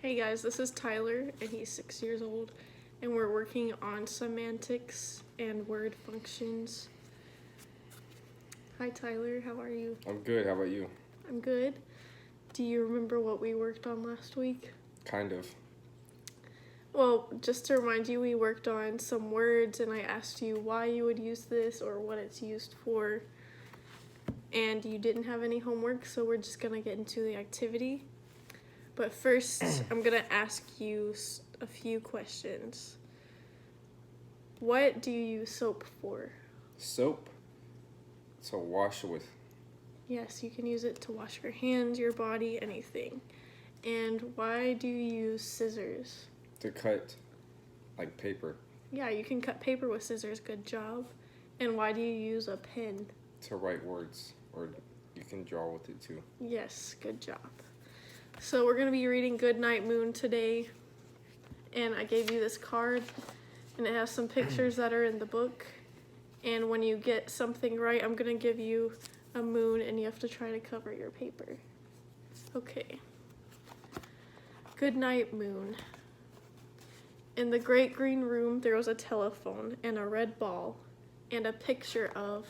Hey guys, this is Tyler, and he's 6 years old, and we're working on semantics and word functions. Hi Tyler, how are you? I'm good. How about you? I'm good. Do you remember what we worked on last week? Kind of. Well, just to remind you, we worked on some words, and I asked you why you would use this or what it's used for, and you didn't have any homework, so we're just gonna get into the activity. But first, I'm gonna ask you a few questions. What do you use soap for? Soap? To wash with. Yes, you can use it to wash your hands, your body, anything. And why do you use scissors? To cut, like paper. Yeah, you can cut paper with scissors, good job. And why do you use a pen? To write words, or you can draw with it too. Yes, good job. So we're going to be reading Goodnight Moon today, and I gave you this card, and it has some pictures that are in the book, and when you get something right, I'm going to give you a moon, and you have to try to cover your paper. Okay. Goodnight Moon. In the great green room, there was a telephone, and a red ball, and a picture of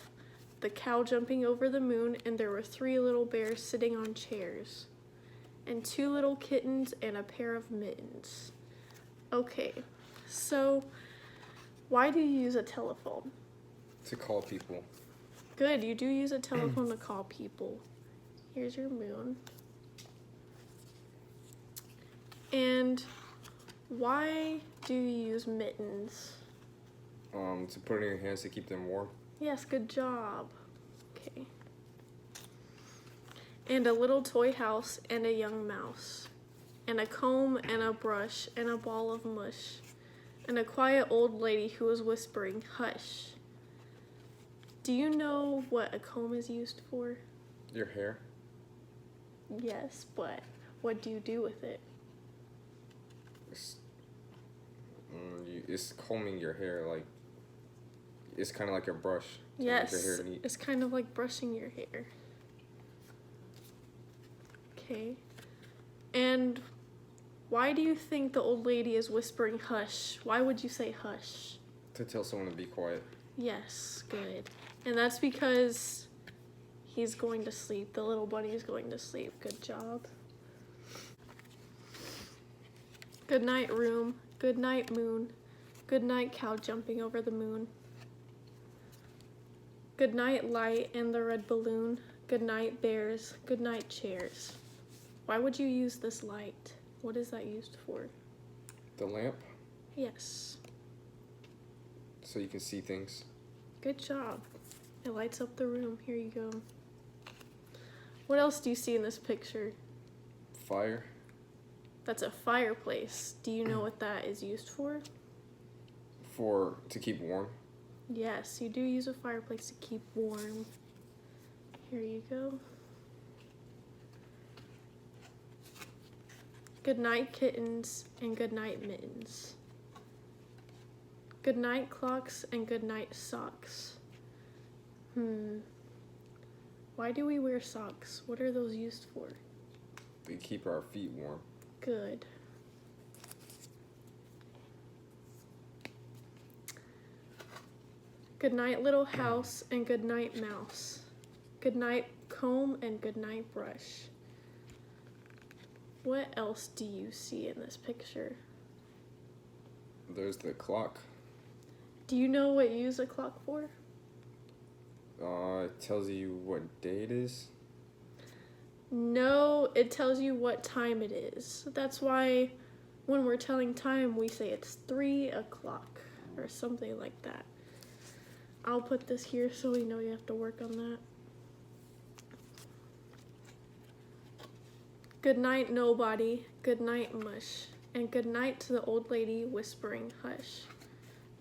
the cow jumping over the moon, and there were 3 little bears sitting on chairs. And 2 little kittens and a pair of mittens. Okay, so why do you use a telephone? To call people. Good, you do use a telephone to call people. Here's your moon. And why do you use mittens? To put it in your hands to keep them warm. Yes, good job. Okay. And a little toy house and a young mouse, and a comb and a brush and a ball of mush, and a quiet old lady who was whispering, "Hush." Do you know what a comb is used for? Your hair. Yes, but what do you do with it? It's combing your hair, like, it's kind of like a brush. To Yes, make your hair neat. it's kind of like brushing your hair. Okay. And why do you think the old lady is whispering hush? Why would you say hush? To tell someone to be quiet. Yes, good. And that's because he's going to sleep. The little bunny is going to sleep. Good job. Good night, room. Good night, moon. Good night, cow jumping over the moon. Good night, light and the red balloon. Good night, bears. Good night, chairs. Why would you use this light? What is that used for? The lamp. Yes. So you can see things. Good job. It lights up the room. Here you go. What else do you see in this picture? Fire. That's a fireplace. Do you know what that is used for? To keep warm. Yes, you do use a fireplace to keep warm. Here you go. Good night, kittens, and good night, mittens. Good night, clocks, and good night, socks. Why do we wear socks? What are those used for? They keep our feet warm. Good. Good night, little house, and good night, mouse. Good night, comb, and good night, brush. What else do you see in this picture? There's the clock. Do you know what you use a clock for? It tells you what day it is. No, it tells you what time it is. That's why when we're telling time, we say it's 3 o'clock or something like that. I'll put this here so we know you have to work on that. Good night, nobody. Good night, mush. And good night to the old lady whispering hush.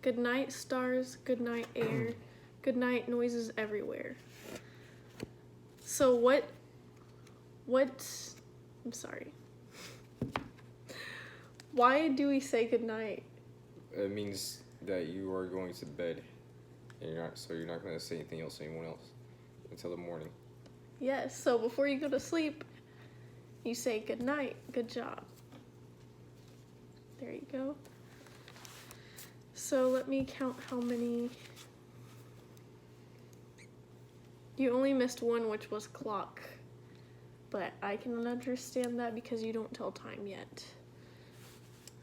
Good night, stars. Good night, air. Good night, noises everywhere. So I'm sorry. Why do we say good night? It means that you are going to bed, and you're not going to say anything else to anyone else until the morning. Yes, so before you go to sleep, you say good night. Good job. There you go. So let me count how many. You only missed one, which was clock. But I can understand that because you don't tell time yet.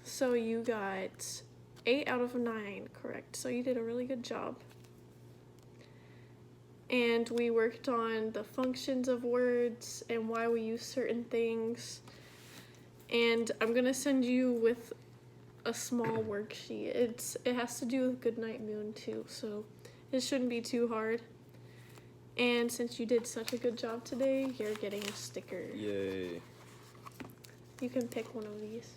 So you got 8 out of 9 correct. So you did a really good job. And we worked on the functions of words and why we use certain things. And I'm gonna send you with a small worksheet. It has to do with Goodnight Moon too, so it shouldn't be too hard. And since you did such a good job today, you're getting a sticker. Yay. You can pick one of these.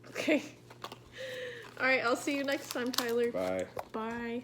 Okay. All right, I'll see you next time, Tyler. Bye. Bye.